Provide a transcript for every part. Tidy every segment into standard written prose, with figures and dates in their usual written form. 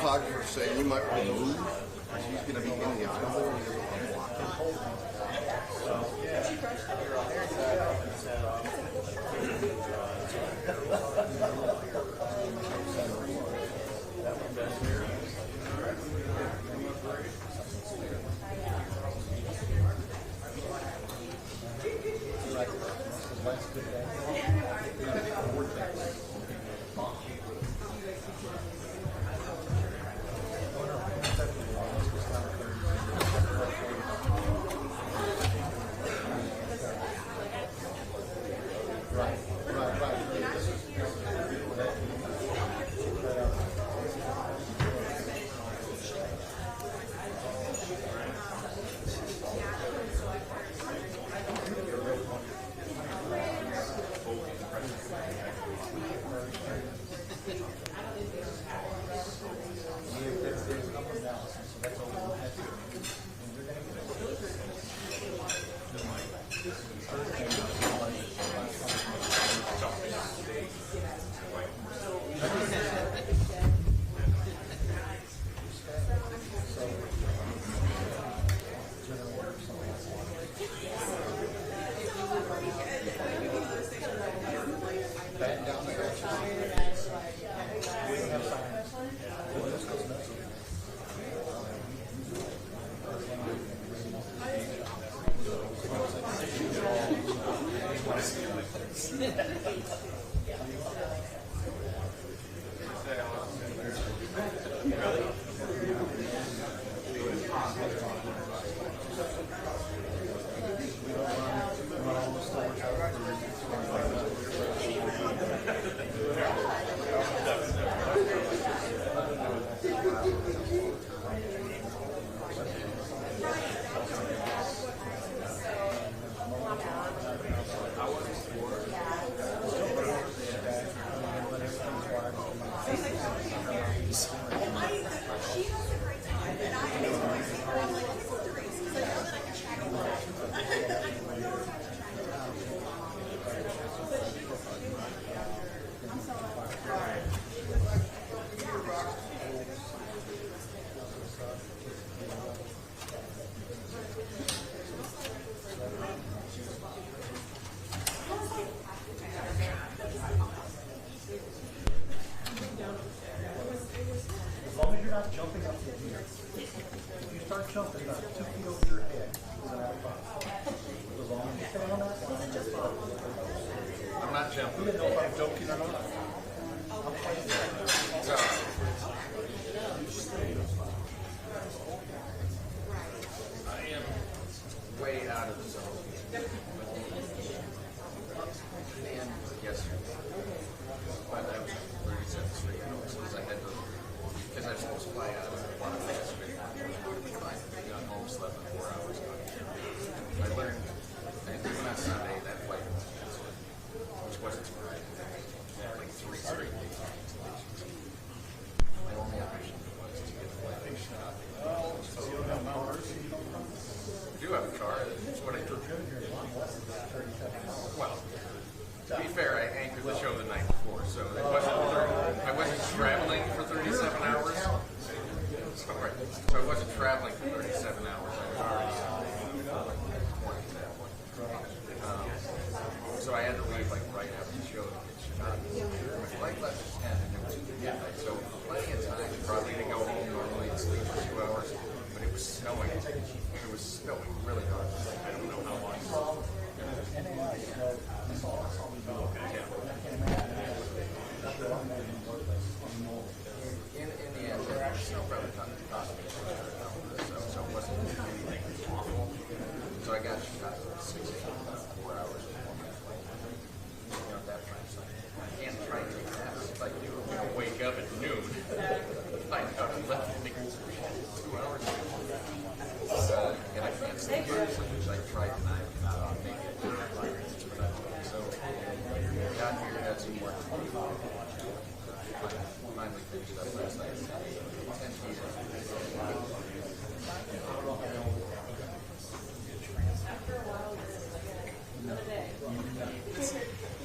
Photographer saying you might want to move. She's going to be in the aisle there. I'm walking.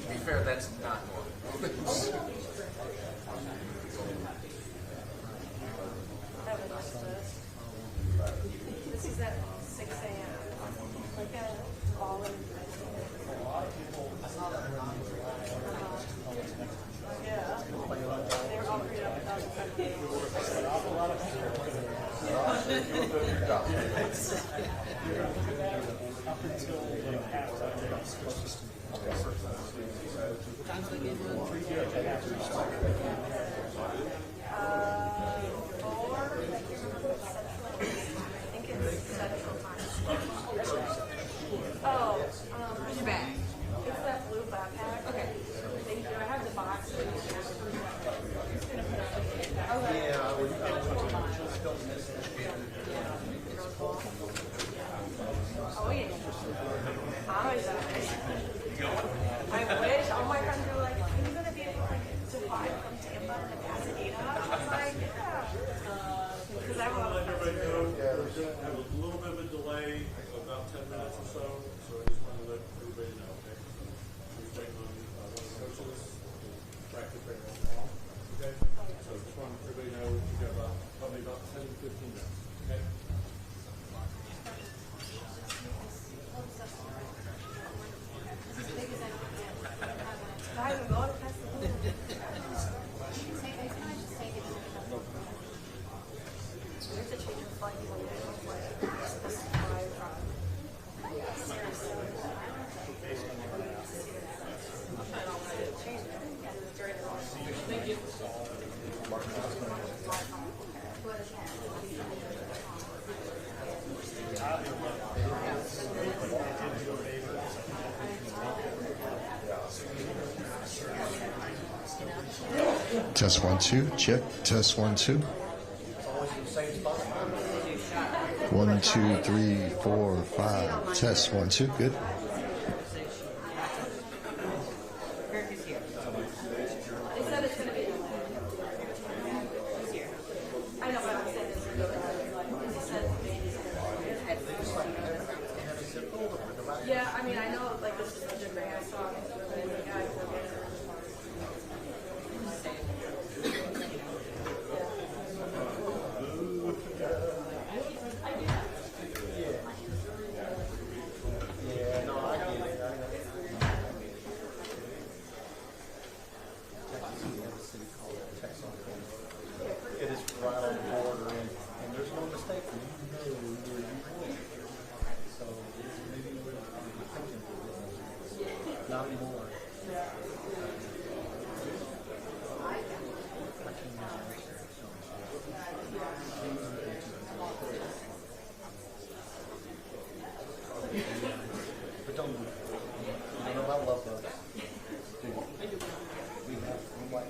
To be fair, that's not normal. This is at 6 a.m. Like that, all in. Yeah. They were all freed up without Where's your bag? It's that blue backpack. Okay. Thank you. I have the box. Oh yeah. I wish. All my friends were like, "Are you gonna be able to fly from Tampa to Pasadena?" I'm like, "Yeah." Because I want Everybody know we're going to have a little bit of a delay, about 10 minutes or so. So I just want to let everybody know. Okay. We're waiting on one of the socialists to track the train along. Okay. So just want everybody to know we've got probably about 10 to 15 minutes. Okay. I haven't gone to Pasadena. We have to change our flight when we go like supposed to fly from Sarasota. Change it. During the Thank you. Test 1 2. Check. Test 1 2. 1 2 3 4 5. Test 1 2. Good. Kirk is here. They said it's going to be He's here. I know, but I'm saying it's going to be he said yeah, I mean, I know, like, this is such a great song. It's really, like, I feel good. It is right on the border, and there's no mistake. You know where you live. So maybe we're thinking not anymore. But don't move. You know I love those. Dude, we have one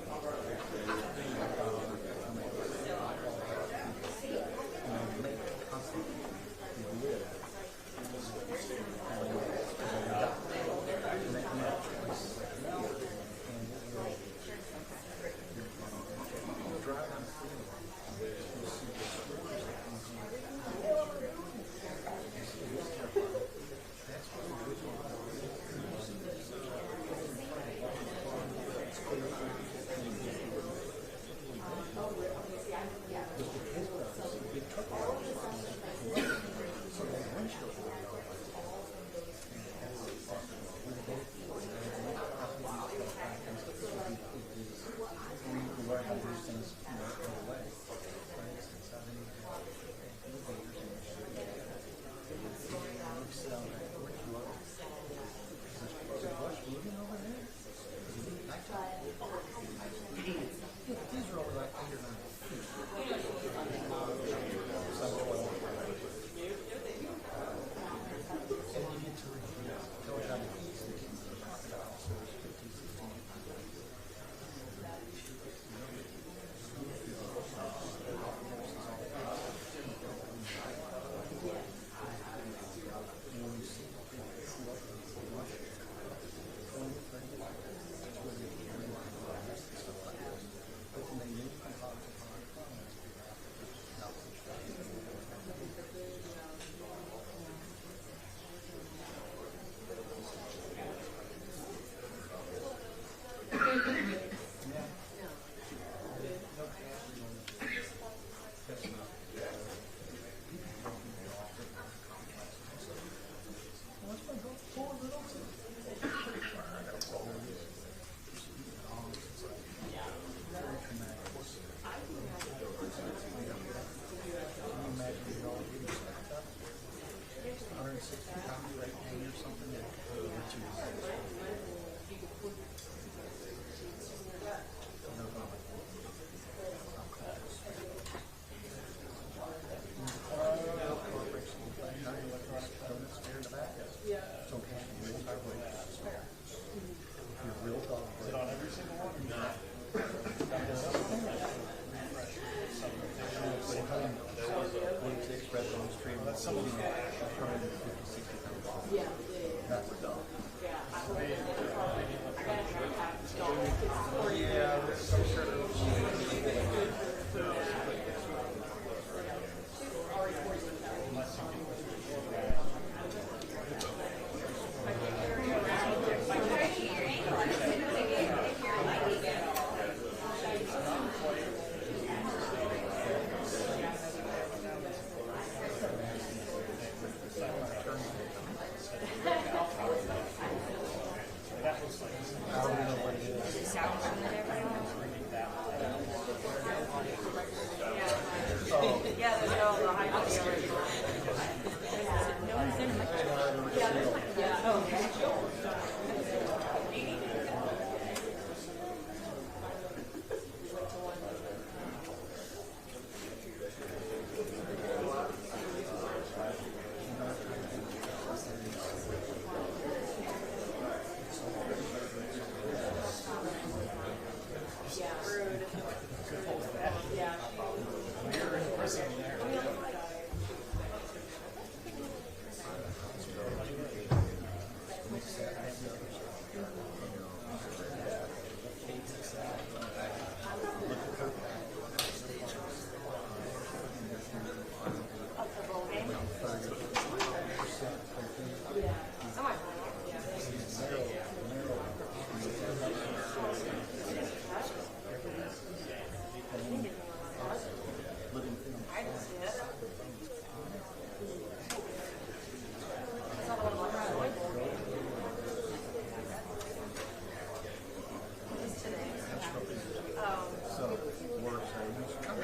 worse. It's kind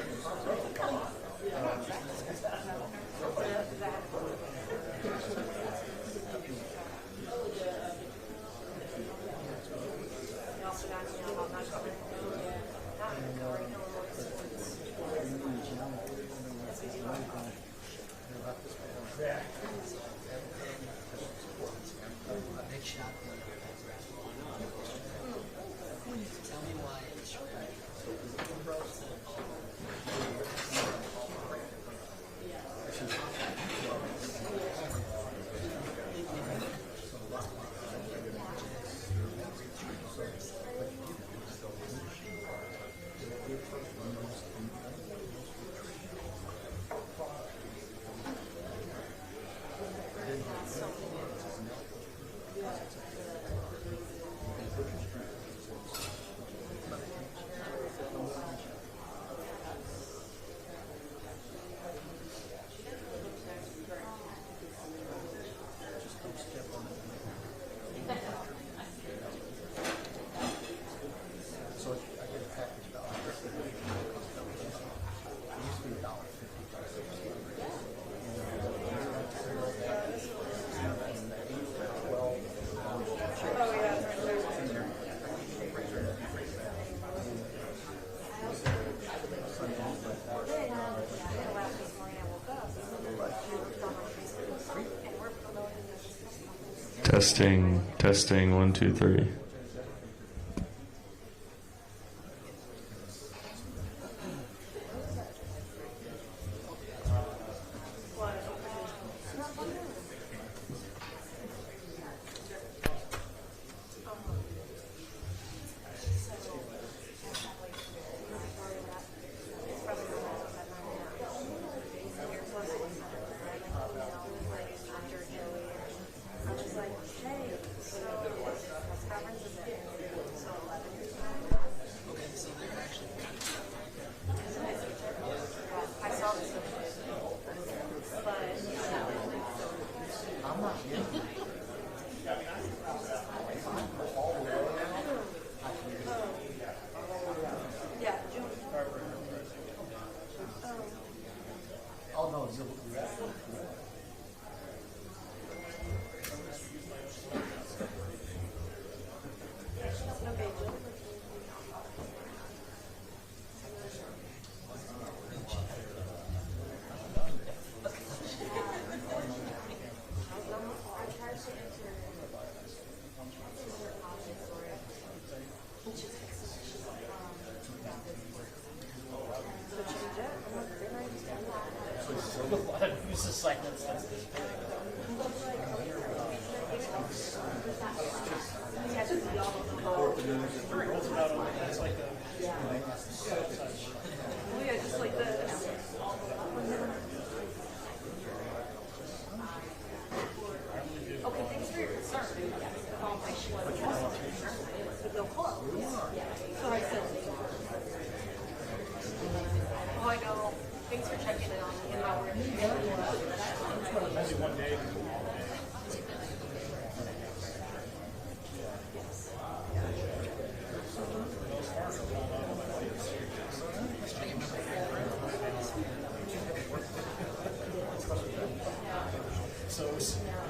Testing, 1, 2, 3.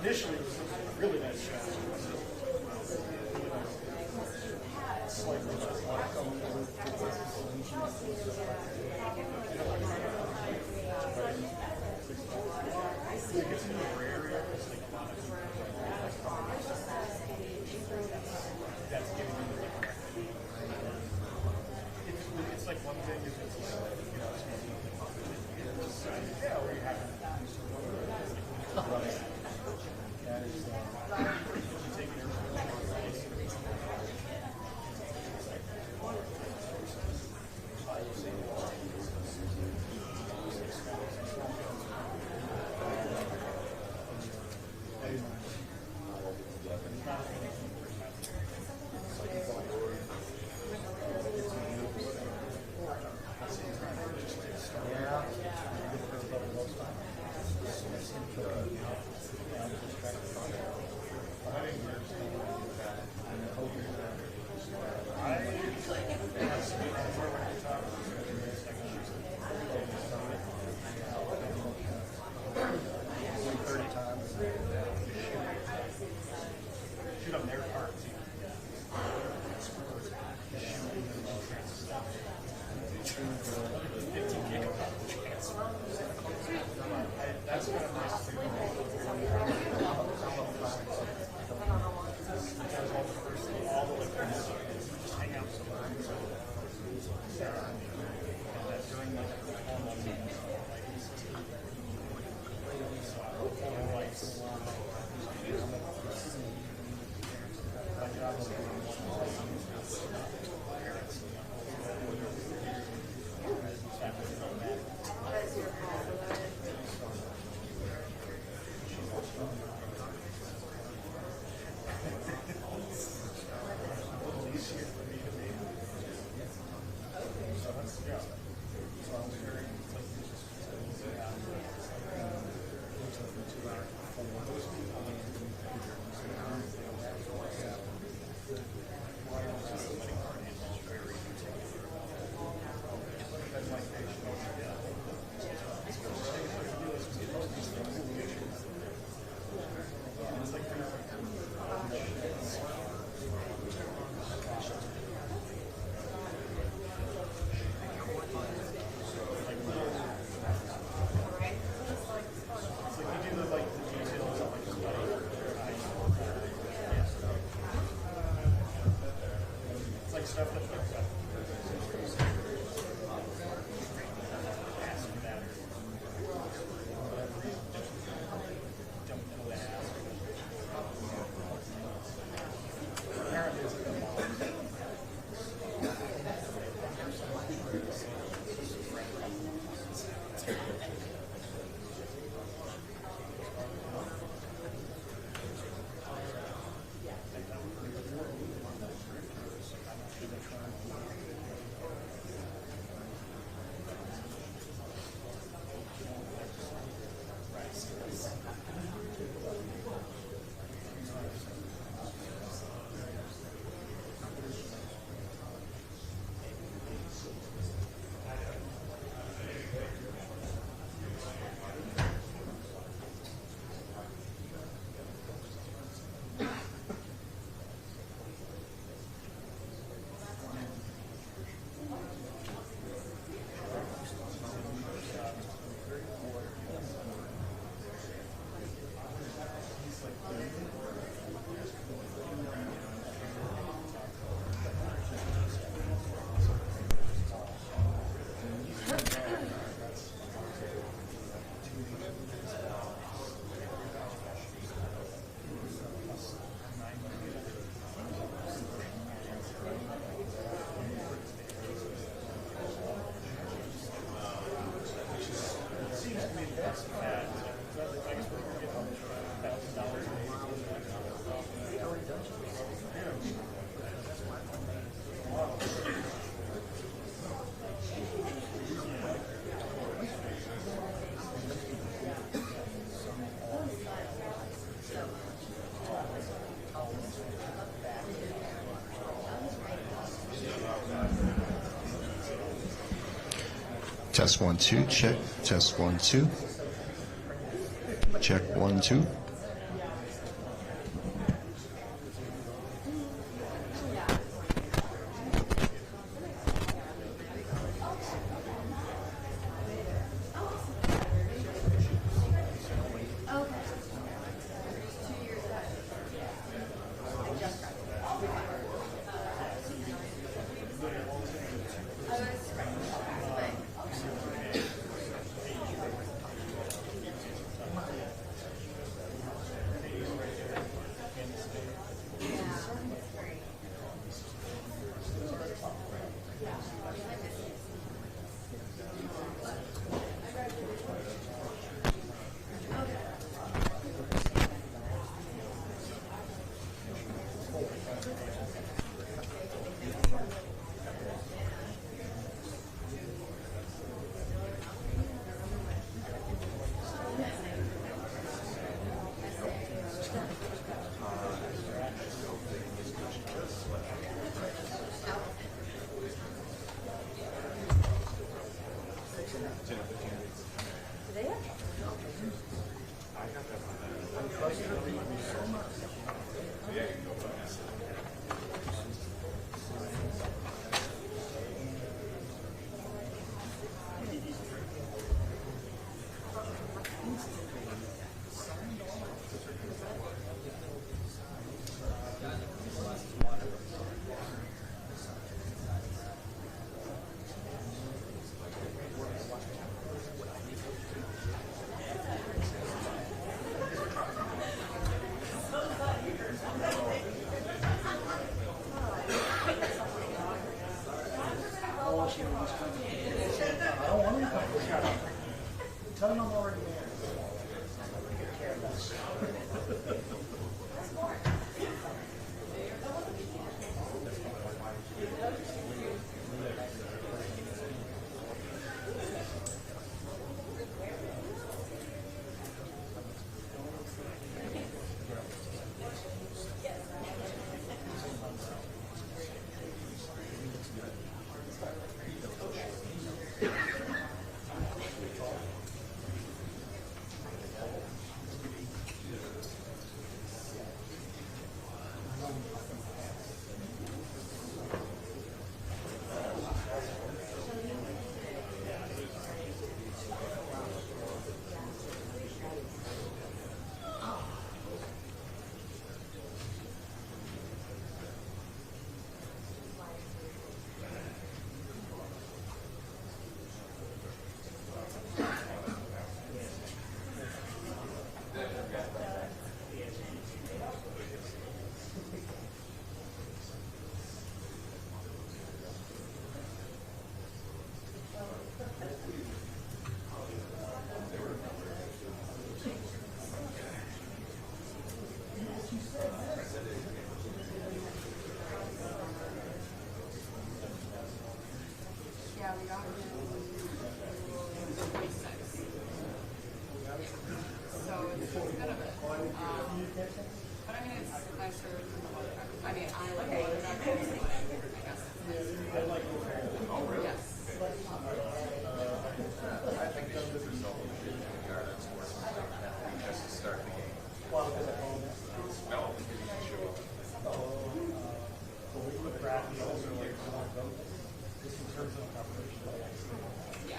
Initially, it was a really nice shot. It's like one thing if it's yeah, where you have possibly maybe to something that I don't know how long it's Test 1 2. Check. Test 1 2. Check 1 2. Tell them I'm already there. Yeah, we got it. So it's a bit of it. But I mean, it's nicer than the weather. I mean, I like it. I guess. Yes. I think they should result in a good yard at sports just to start the game. No, because you can show up. Yeah.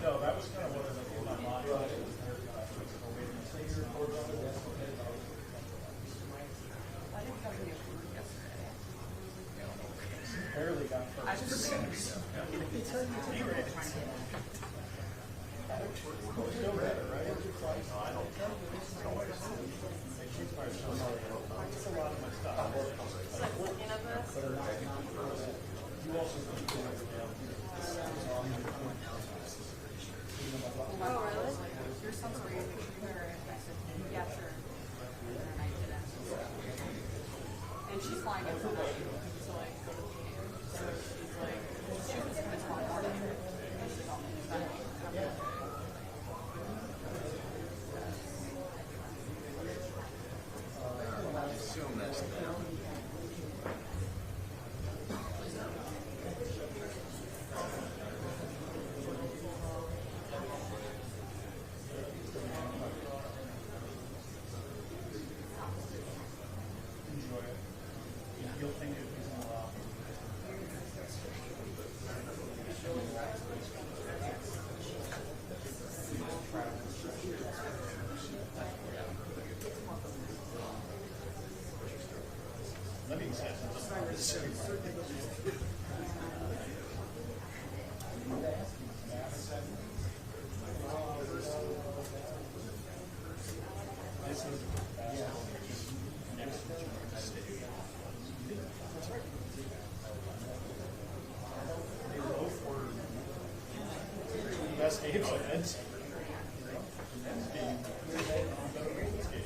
No, that was kind of what was in my mind. Barely got first. I just Still better, right? I don't It's a lot of my stuff. Like looking at this. You also Oh, really? your son's were you clear and I said, yeah, sure. And I didn't. And she's flying in from so like go to the game. So she's like, she was coming tomorrow morning. And she's all I assume that's them. enjoy it. You'll think it is a lot. Let me accept This is next to the state. That's right. They both were the best games of men's. Men's game. Women's game.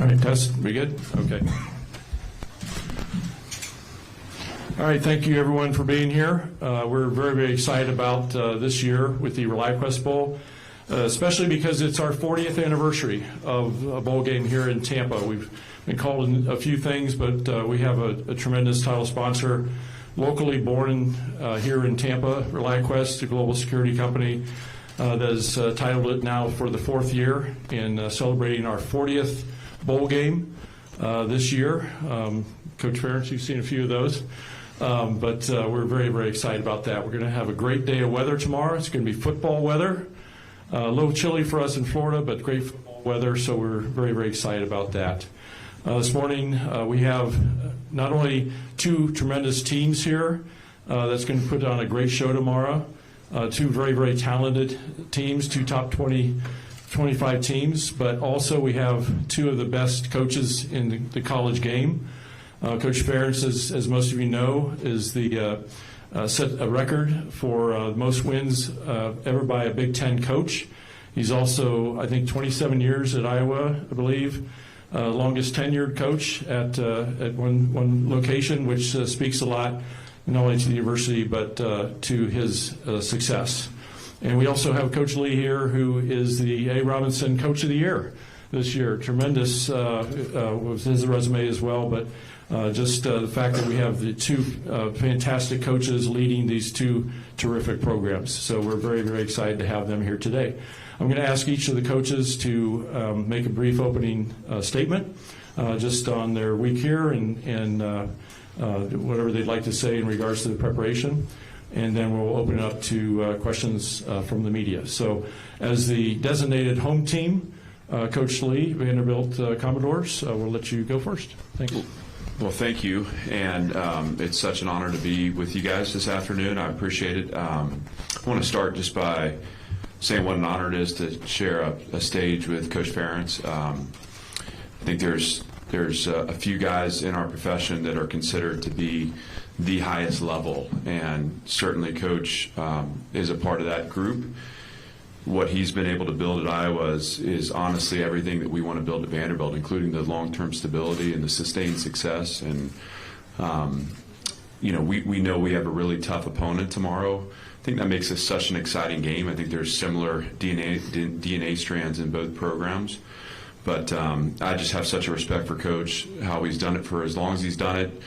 All right, test. We good? Okay. All right, thank you everyone for being here. We're very, very excited about this year with the ReliaQuest Bowl, especially because it's our 40th anniversary of a bowl game here in Tampa. We've been called in a few things, but we have a tremendous title sponsor, locally born here in Tampa, ReliaQuest, a global security company that has titled it now for the 4th year in celebrating our 40th bowl game this year. Coach Ferentz, you've seen a few of those. But we're very, very excited about that. We're going to have a great day of weather tomorrow. It's going to be football weather. A little chilly for us in Florida, but great football weather, so we're very, very excited about that. This morning we have not only 2 tremendous teams here that's going to put on a great show tomorrow, 2 very, very talented teams, 2 top 25 teams, but also we have 2 of the best coaches in the college game. Coach Ferentz, as most of you know, is the set a record for most wins ever by a Big Ten coach. He's also, I think, 27 years at Iowa, I believe, longest tenured coach at one location, which speaks a lot not only to the university but to his success. And we also have Coach Lee here, who is the A. Robinson Coach of the Year this year. Tremendous was his resume as well, but just the fact that we have the 2 fantastic coaches leading these 2 terrific programs. So we're very, very excited to have them here today. I'm going to ask each of the coaches to make a brief opening statement just on their week here and whatever they'd like to say in regards to the preparation. And then we'll open it up to questions from the media. So as the designated home team, Coach Lee, Vanderbilt Commodores, we'll let you go first. Thank you. Well, thank you, and it's such an honor to be with you guys this afternoon. I appreciate it. I want to start just by saying what an honor it is to share a stage with Coach Ferentz. I think there's a few guys in our profession that are considered to be the highest level, and certainly Coach is a part of that group. What he's been able to build at Iowa is honestly everything that we want to build at Vanderbilt, including the long-term stability and the sustained success. And, we know we have a really tough opponent tomorrow. I think that makes this such an exciting game. I think there's similar DNA strands in both programs. But I just have such a respect for Coach, how he's done it for as long as he's done it,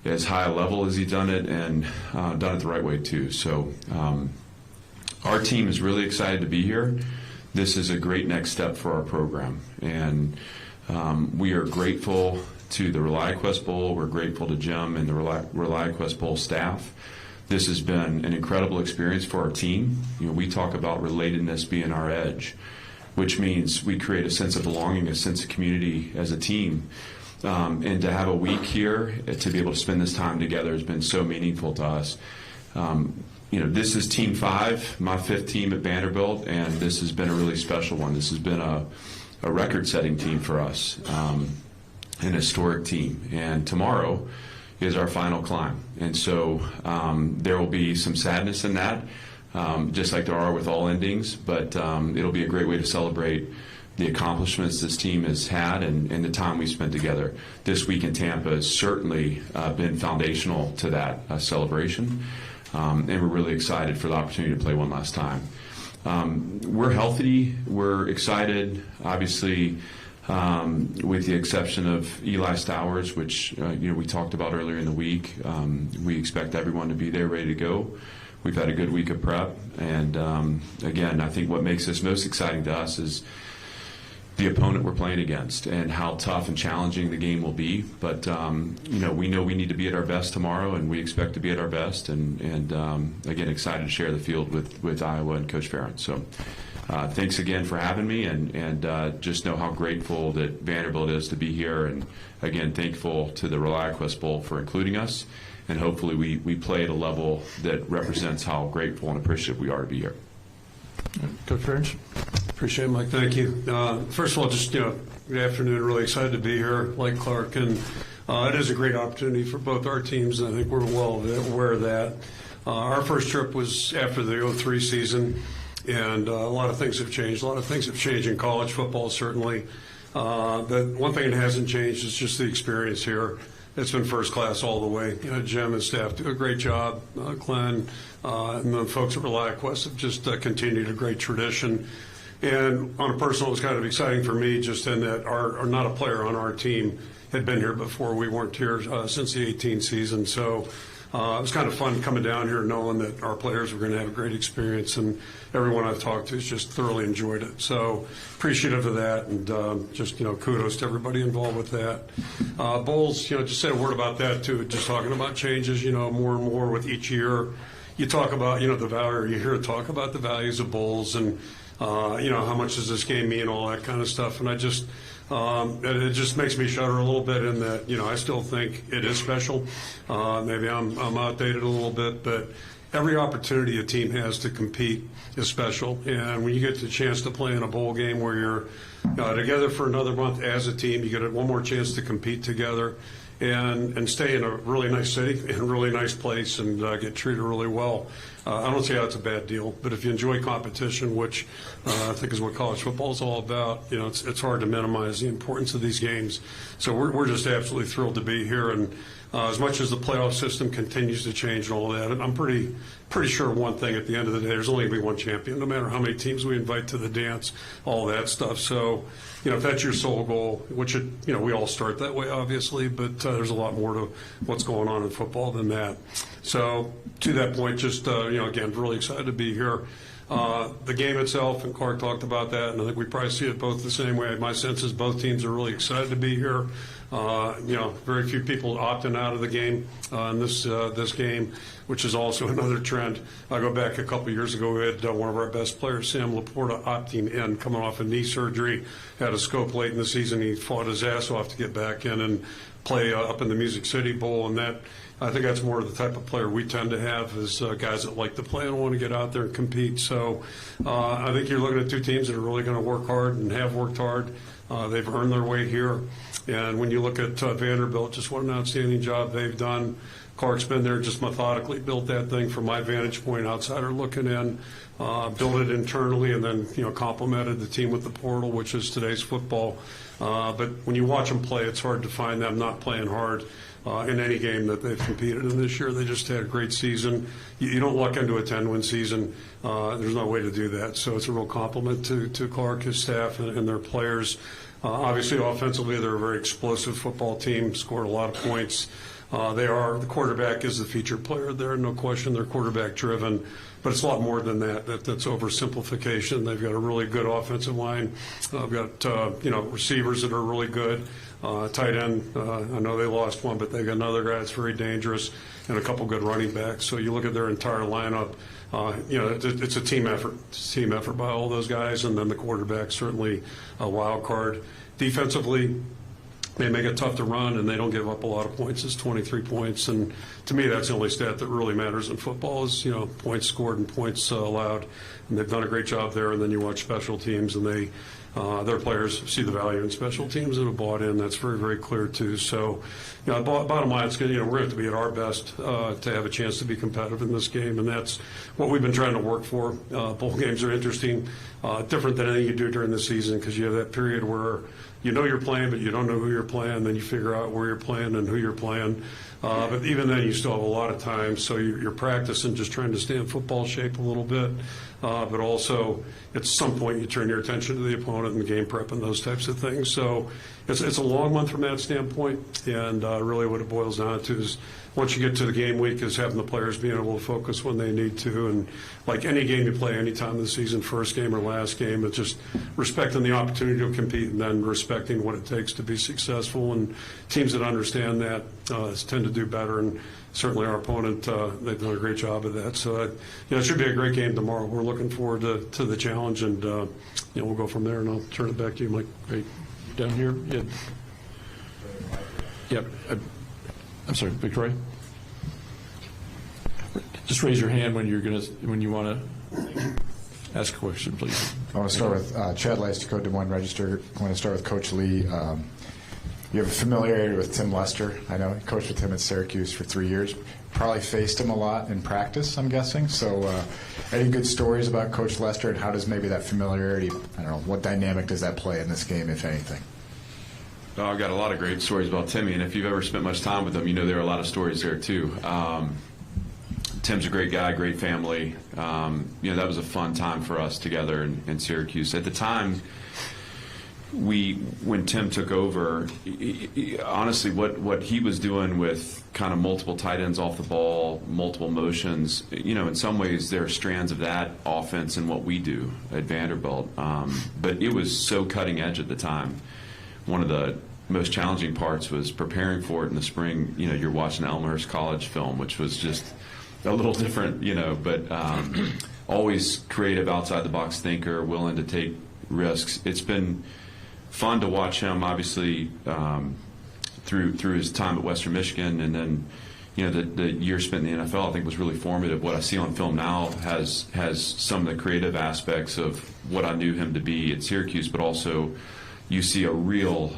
as high a level as he's done it, and done it the right way, too. So our team is really excited to be here. This is a great next step for our program, and we are grateful to the ReliaQuest Bowl. We're grateful to Jim and the ReliaQuest Bowl staff. This has been an incredible experience for our team. We talk about relatedness being our edge, which means we create a sense of belonging, a sense of community as a team. And to have a week here, to be able to spend this time together has been so meaningful to us. This is Team 5, my 5th team at Vanderbilt, and this has been a really special one. This has been a record-setting team for us, an historic team. And tomorrow is our final climb. And so there will be some sadness in that, just like there are with all endings, but it'll be a great way to celebrate the accomplishments this team has had and the time we spent together. This week in Tampa has certainly been foundational to that celebration. And we're really excited for the opportunity to play one last time. We're healthy. We're excited, obviously, with the exception of Eli Stowers, which we talked about earlier in the week. We expect everyone to be there ready to go. We've had a good week of prep. And, again, I think what makes this most exciting to us is the opponent we're playing against and how tough and challenging the game will be. But, we know we need to be at our best tomorrow, and we expect to be at our best. And again, excited to share the field with Iowa and Coach Ferentz. So thanks again for having me, and just know how grateful that Vanderbilt is to be here. And, again, thankful to the ReliaQuest Bowl for including us. And hopefully we play at a level that represents how grateful and appreciative we are to be here. Coach Ferentz. Appreciate it, Mike. Thank you. First of all, just good afternoon. Really excited to be here, like Clark, and it is a great opportunity for both our teams, and I think we're well aware of that. Our first trip was after the 2003 season, and a lot of things have changed. A lot of things have changed in college football, certainly. The one thing that hasn't changed is just the experience here. It's been first class all the way. Jim and staff do a great job. Glenn and the folks at ReliaQuest have just continued a great tradition. And on a personal, it was kind of exciting for me just in that not a player on our team had been here before. We weren't here since the 18 season. So it was kind of fun coming down here knowing that our players were going to have a great experience, and everyone I've talked to has just thoroughly enjoyed it. So appreciative of that, and just, kudos to everybody involved with that. Bowls, just say a word about that too, just talking about changes, more and more with each year. You talk about, the value, you hear talk about the values of bowls and, how much does this game mean, all that kind of stuff. And I just, it just makes me shudder a little bit in that, I still think it is special. Maybe I'm outdated a little bit, but every opportunity a team has to compete is special. And when you get the chance to play in a bowl game where you're together for another month as a team, you get one more chance to compete together and stay in a really nice city, in a really nice place, and get treated really well. I don't see how it's a bad deal, but if you enjoy competition, which I think is what college football is all about, it's hard to minimize the importance of these games. So we're just absolutely thrilled to be here, and as much as the playoff system continues to change and all that, I'm pretty sure one thing at the end of the day, there's only going to be one champion, no matter how many teams we invite to the dance, all that stuff. So, if that's your sole goal, which we all start that way, obviously, but there's a lot more to what's going on in football than that. So, to that point, just again, really excited to be here. The game itself, and Clark talked about that, and I think we probably see it both the same way. My sense is both teams are really excited to be here. Very few people opting out of the game in this game, which is also another trend. I go back a couple years ago, we had one of our best players, Sam Laporta, opting in, coming off a knee surgery, had a scope late in the season. He fought his ass off to get back in and play up in the Music City Bowl, and that, I think that's more of the type of player we tend to have, is guys that like to play and want to get out there and compete. So I think you're looking at two teams that are really going to work hard and have worked hard. They've earned their way here. And when you look at Vanderbilt, just what an outstanding job they've done. Clark's been there, just methodically built that thing from my vantage point, outsider looking in, built it internally, and then complemented the team with the portal, which is today's football. But when you watch them play, it's hard to find them not playing hard in any game that they've competed in this year. They just had a great season. You don't luck into a 10-win season. There's no way to do that. So it's a real compliment to Clark, his staff, and their players. Obviously, offensively, they're a very explosive football team, scored a lot of points. The quarterback is the featured player there, no question. They're quarterback driven, but it's a lot more than that. That's oversimplification. They've got a really good offensive line. They've got receivers that are really good. Tight end, I know they lost one, but they've got another guy that's very dangerous, and a couple good running backs. So you look at their entire lineup, it's a team effort. It's a team effort by all those guys, and then the quarterback certainly a wild card. Defensively, they make it tough to run, and they don't give up a lot of points. It's 23 points, and to me, that's the only stat that really matters in football is points scored and points allowed, and they've done a great job there. And then you watch special teams, and their players see the value in special teams and have bought in. That's very, very clear too. So, bottom line, it's we're going to have to be at our best to have a chance to be competitive in this game, and that's what we've been trying to work for. Bowl games are interesting, different than anything you do during the season, because you have that period where you're playing, but you don't know who you're playing. Then you figure out where you're playing and who you're playing. But even then, you still have a lot of time. So you're practicing, just trying to stay in football shape a little bit. But also, at some point, you turn your attention to the opponent and game prep and those types of things. So it's a long month from that standpoint. And really what it boils down to is once you get to the game week is having the players being able to focus when they need to. And like any game you play any time of the season, first game or last game, it's just respecting the opportunity to compete and then respecting what it takes to be successful. And teams that understand that tend to do better. And certainly our opponent, they've done a great job of that. So it should be a great game tomorrow. We're looking forward to the challenge, and we'll go from there. And I'll turn it back to you, Mike. Great. Down here. Yeah. Yep. I'm sorry, Victoria. Just raise your hand when you want to ask a question, please. I want to start with Chad Leistikow, Des Moines Register. I want to start with Coach Lee. You have a familiarity with Tim Lester. I know you coached with him at Syracuse for 3 years. Probably faced him a lot in practice, I'm guessing. So any good stories about Coach Lester, and how does maybe that familiarity, I don't know, what dynamic does that play in this game, if anything? Oh, I've got a lot of great stories about Timmy, and if you've ever spent much time with him, you know there are a lot of stories there too. Tim's a great guy, great family. That was a fun time for us together in Syracuse. At the time, when Tim took over, honestly, what he was doing with kind of multiple tight ends off the ball, multiple motions, in some ways there are strands of that offense in what we do at Vanderbilt. But it was so cutting edge at the time. One of the most challenging parts was preparing for it in the spring. You're watching the Elmhurst College film, which was just a little different, but always creative, outside the box thinker, willing to take risks. It's been fun to watch him, obviously, through his time at Western Michigan, and then the year spent in the NFL I think was really formative. What I see on film now has some of the creative aspects of what I knew him to be at Syracuse, but also you see a real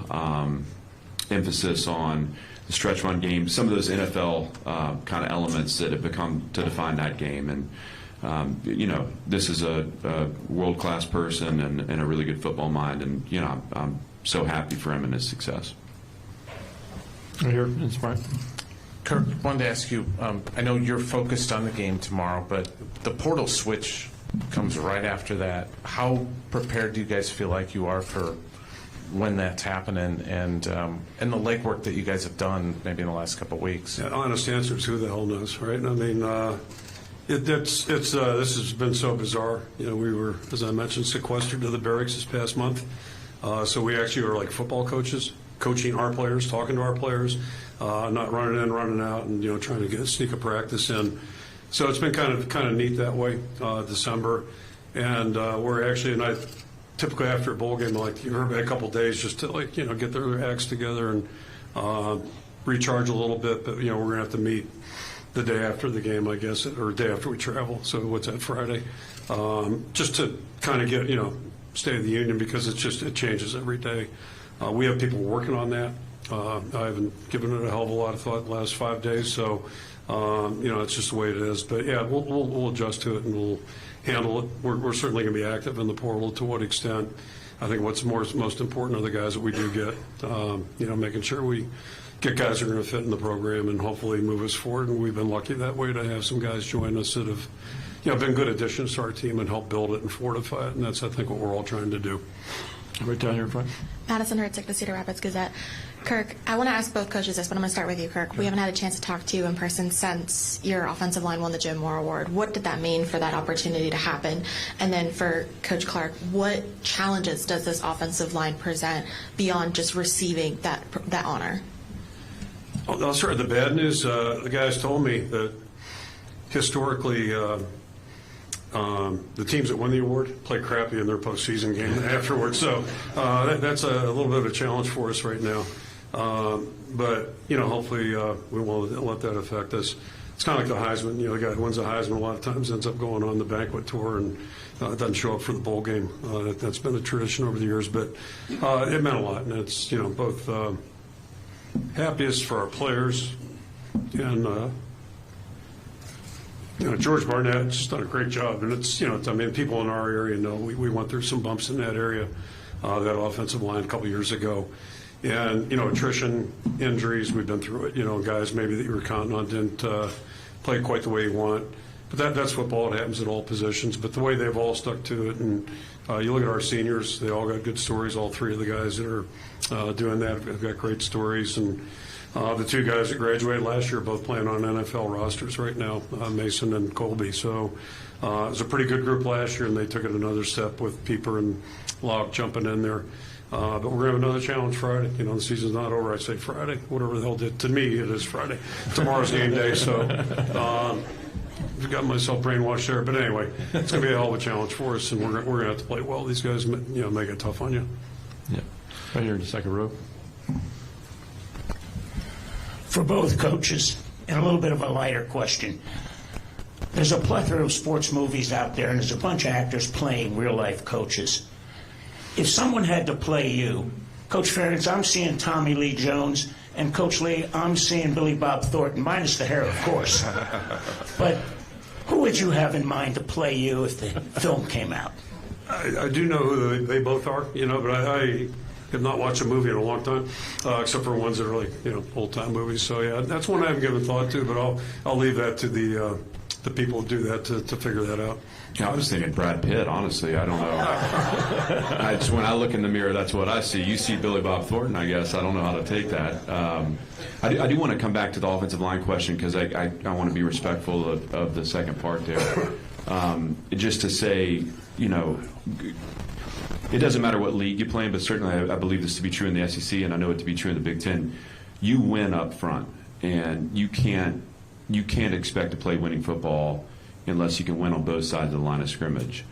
emphasis on the stretch run game, some of those NFL kind of elements that have become to define that game. And this is a world-class person and a really good football mind, and I'm so happy for him and his success. Right here, it's Brian. Kirk, wanted to ask you, I know you're focused on the game tomorrow, but the portal switch comes right after that. How prepared do you guys feel like you are for when that's happening, and the legwork that you guys have done maybe in the last couple of weeks? Yeah, honest answer is who the hell knows, right? I mean, this has been so bizarre. We were, as I mentioned, sequestered to the barracks this past month. So we actually are like football coaches, coaching our players, talking to our players, not running in, running out, and trying to sneak a practice in. So it's been kind of neat that way. December, and we're actually, and I typically after a bowl game, like everybody a couple days just to get their acts together and recharge a little bit. But we're gonna have to meet the day after the game, I guess, or day after we travel. So what's that, Friday? Just to kind of get State of the Union, because it changes every day. We have people working on that. I haven't given it a hell of a lot of thought the last 5 days, so it's just the way it is. But yeah, we'll adjust to it and we'll handle it. We're certainly going to be active in the portal. To what extent? I think what's most important are the guys that we do get. Making sure we get guys who are going to fit in the program and hopefully move us forward. And we've been lucky that way to have some guys join us that have been good additions to our team and help build it and fortify it. And that's, I think, what we're all trying to do. Right down here in front. Madison Hertzig, the Cedar Rapids Gazette. Kirk, I want to ask both coaches this, but I'm going to start with you, Kirk. We haven't had a chance to talk to you in person since your offensive line won the Jim Moore Award. What did that mean for that opportunity to happen? And then for Coach Clark, what challenges does this offensive line present beyond just receiving that honor? I'll start with the bad news. The guys told me that historically the teams that win the award play crappy in their postseason game afterwards. So that's a little bit of a challenge for us right now. But hopefully we won't let that affect us. It's kind of like the Heisman. The guy who wins the Heisman a lot of times ends up going on the banquet tour and doesn't show up for the bowl game. That's been a tradition over the years, but it meant a lot, and it's both happiest for our players and. George Barnett just done a great job, and it's people in our area know we went through some bumps in that area, that offensive line a couple years ago, and attrition, injuries, we've been through it. Guys maybe that you were counting on didn't play quite the way you want, but that's football. It happens at all positions. But the way they've all stuck to it, and you look at our seniors, they all got good stories. All three of the guys that are doing that have got great stories, and. The two guys that graduated last year are both playing on NFL rosters right now, Mason and Colby. So it was a pretty good group last year, and they took it another step with Pieper and Locke jumping in there. But we're going to have another challenge Friday. The season's not over. I say Friday. Whatever the hell did. To me, it is Friday. Tomorrow's game day, so I've got myself brainwashed there. But anyway, it's going to be a hell of a challenge for us, and we're going to have to play well. These guys make it tough on you. Yeah. Right here in the second row. For both coaches, and a little bit of a lighter question. There's a plethora of sports movies out there, and there's a bunch of actors playing real-life coaches. If someone had to play you, Coach Ferentz, I'm seeing Tommy Lee Jones, and Coach Lee, I'm seeing Billy Bob Thornton, minus the hair, of course. But who would you have in mind to play you if the film came out? I do know who they both are, but have not watched a movie in a long time, except for ones that are like, old time movies. So yeah, that's one I haven't given thought to, but I'll leave that to the people who do that to figure that out. Yeah, I was thinking Brad Pitt, honestly. I don't know. When I look in the mirror, that's what I see. You see Billy Bob Thornton, I guess. I don't know how to take that. I do want to come back to the offensive line question because I want to be respectful of the second part there. Just to say, it doesn't matter what league you play in, but certainly I believe this to be true in the SEC, and I know it to be true in the Big Ten. You win up front, and you can't expect to play winning football unless you can win on both sides of the line of scrimmage.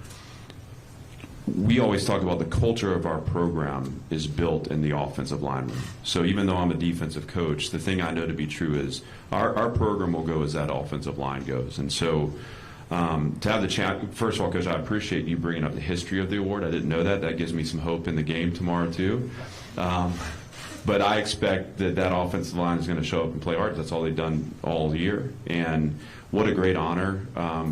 We always talk about the culture of our program is built in the offensive line room. So even though I'm a defensive coach, the thing I know to be true is our program will go as that offensive line goes. And so to have the chat, first of all, Coach, I appreciate you bringing up the history of the award. I didn't know that. That gives me some hope in the game tomorrow, too. But I expect that offensive line is going to show up and play hard. That's all they've done all year. And what a great honor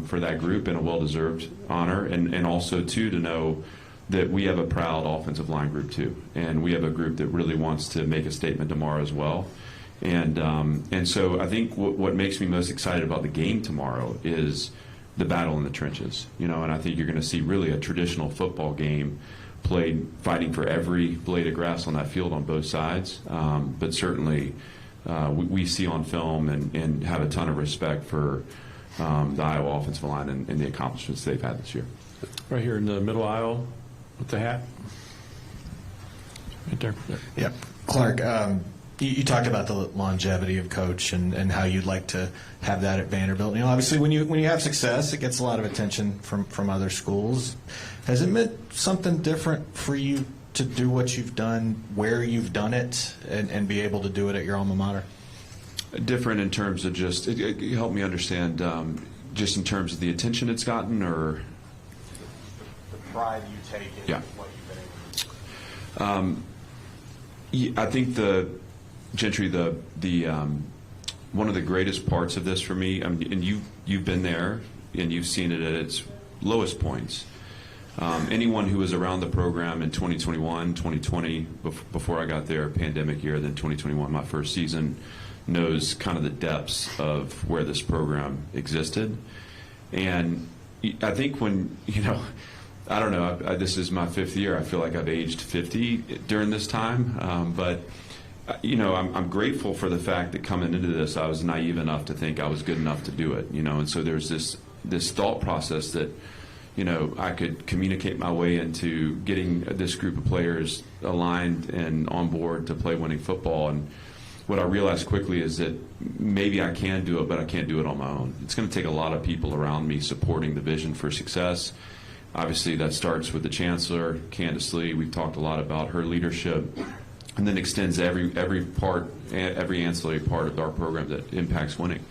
for that group, and a well-deserved honor. And also, too, to know that we have a proud offensive line group, too. And we have a group that really wants to make a statement tomorrow as well. And so I think what makes me most excited about the game tomorrow is the battle in the trenches. And I think you're going to see really a traditional football game played fighting for every blade of grass on that field on both sides. But certainly we see on film and have a ton of respect for the Iowa offensive line and the accomplishments they've had this year. Right here in the middle aisle with the hat. Right there. Yeah. Clark, you talked about the longevity of Coach and how you'd like to have that at Vanderbilt. Obviously, when you have success, it gets a lot of attention from other schools. Has it meant something different for you to do what you've done, where you've done it, and be able to do it at your alma mater? Different in terms of just help me understand, just in terms of the attention it's gotten, or the pride you take in what you've been able to do. I think Gentry, one of the greatest parts of this for me, and you've been there and you've seen it at its lowest points. Anyone who was around the program in 2021, 2020, before I got there, pandemic year, then 2021, my first season, knows kind of the depths of where this program existed. And I think when, I don't know, this is my 5th year. I feel like I've aged 50 during this time. But I'm grateful for the fact that coming into this, I was naive enough to think I was good enough to do it, and so there's this thought process that, I could communicate my way into getting this group of players aligned and on board to play winning football. And what I realized quickly is that maybe I can do it, but I can't do it on my own. It's going to take a lot of people around me supporting the vision for success. Obviously, that starts with the Chancellor, Candace Lee. We've talked a lot about her leadership, and then extends every ancillary part of our program that impacts winning.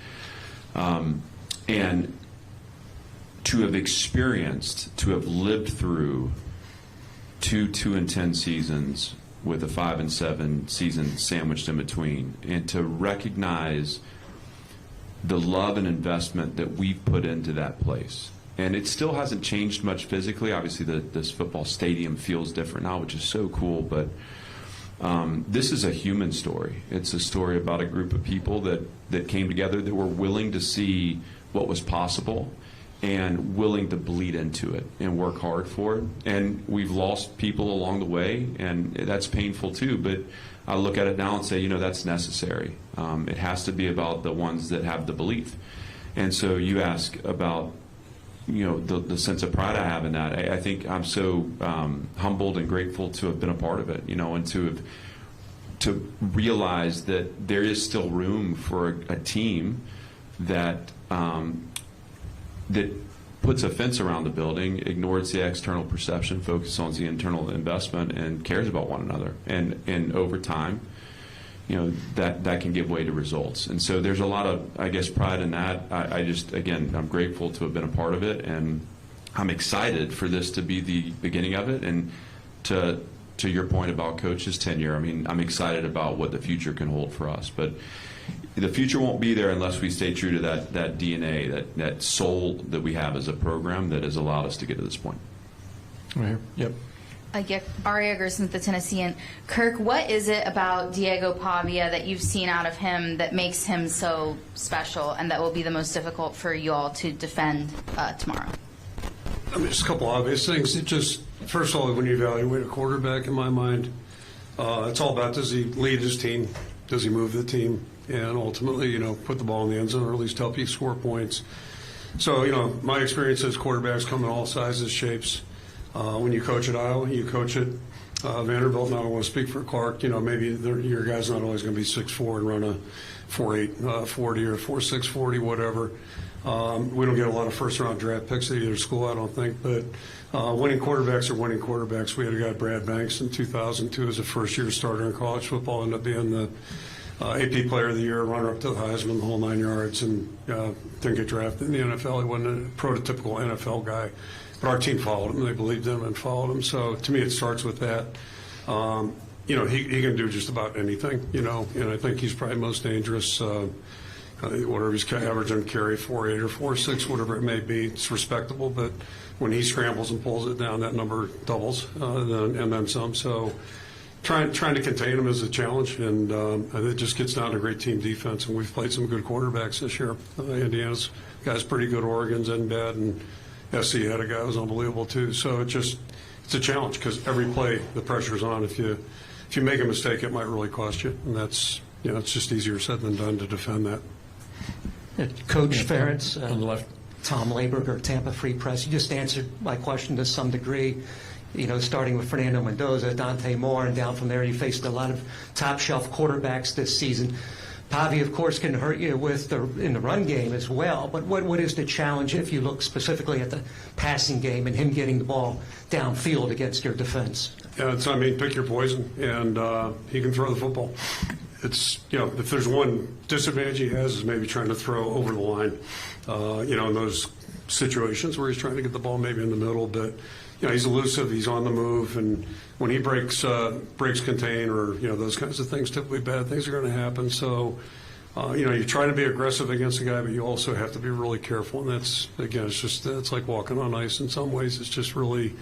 And to have experienced, to have lived through 2-10 seasons with a 5-7 season sandwiched in between, and to recognize the love and investment that we've put into that place. And it still hasn't changed much physically. Obviously, this football stadium feels different now, which is so cool, but this is a human story. It's a story about a group of people that came together, that were willing to see what was possible and willing to bleed into it and work hard for it. And we've lost people along the way, and that's painful too, but I look at it now and say, that's necessary. It has to be about the ones that have the belief. And so you ask about the sense of pride I have in that. I think I'm so humbled and grateful to have been a part of it, and to realize that there is still room for a team that that puts a fence around the building, ignores the external perception, focuses on the internal investment, and cares about one another. And over time, that can give way to results. And so there's a lot of, I guess, pride in that. I'm grateful to have been a part of it, and I'm excited for this to be the beginning of it. And to your point about Coach's tenure, I'm excited about what the future can hold for us. But the future won't be there unless we stay true to that DNA, that soul that we have as a program that has allowed us to get to this point. Right here. Yep. Aria Gerson with the Tennessean. Kirk, what is it about Diego Pavia that you've seen out of him that makes him so special and that will be the most difficult for you all to defend tomorrow? I mean, just a couple obvious things. It just, first of all, when you evaluate a quarterback, in my mind, it's all about, does he lead his team? Does he move the team? And ultimately, put the ball in the end zone or at least help you score points. So, my experience is quarterbacks come in all sizes, shapes. When you coach at Iowa, you coach at Vanderbilt. Now I don't want to speak for Clark. Maybe your guy's not always going to be 6'4" and run a 4.8 40 or 4.6 40, whatever. We don't get a lot of first-round draft picks at either school, I don't think. But winning quarterbacks are winning quarterbacks. We had a guy, Brad Banks, in 2002 as a first-year starter in college football, ended up being the AP Player of the Year, runner-up to the Heisman, the whole 9 yards, and didn't get drafted in the NFL. He wasn't a prototypical NFL guy. But our team followed him. They believed in him and followed him. So to me, it starts with that. He can do just about anything, and I think he's probably most dangerous. Whatever he's averaging carry, 4.8 or 4.6, whatever it may be, it's respectable. But when he scrambles and pulls it down, that number doubles and then some. So trying to contain him is a challenge, and it just gets down to great team defense. And we've played some good quarterbacks this year. Indiana's guy's pretty good. Oregon's in bad, and SC had a guy who was unbelievable too. So it's a challenge because every play the pressure's on. If you make a mistake, it might really cost you, and that's it's just easier said than done to defend that. Coach Ferentz, on the left. Tom Laberger, Tampa Free Press. You just answered my question to some degree. Starting with Fernando Mendoza, Dante Moore, and down from there, you faced a lot of top-shelf quarterbacks this season. Pavi, of course, can hurt you in the run game as well. But what is the challenge if you look specifically at the passing game and him getting the ball downfield against your defense? Yeah, pick your poison, and he can throw the football. It's if there's one disadvantage he has is maybe trying to throw over the line. In those situations where he's trying to get the ball maybe in the middle, but he's elusive, he's on the move, and when he breaks contain or those kinds of things, typically bad things are going to happen. So you try to be aggressive against a guy, but you also have to be really careful. And that's again, it's like walking on ice in some ways. It's just really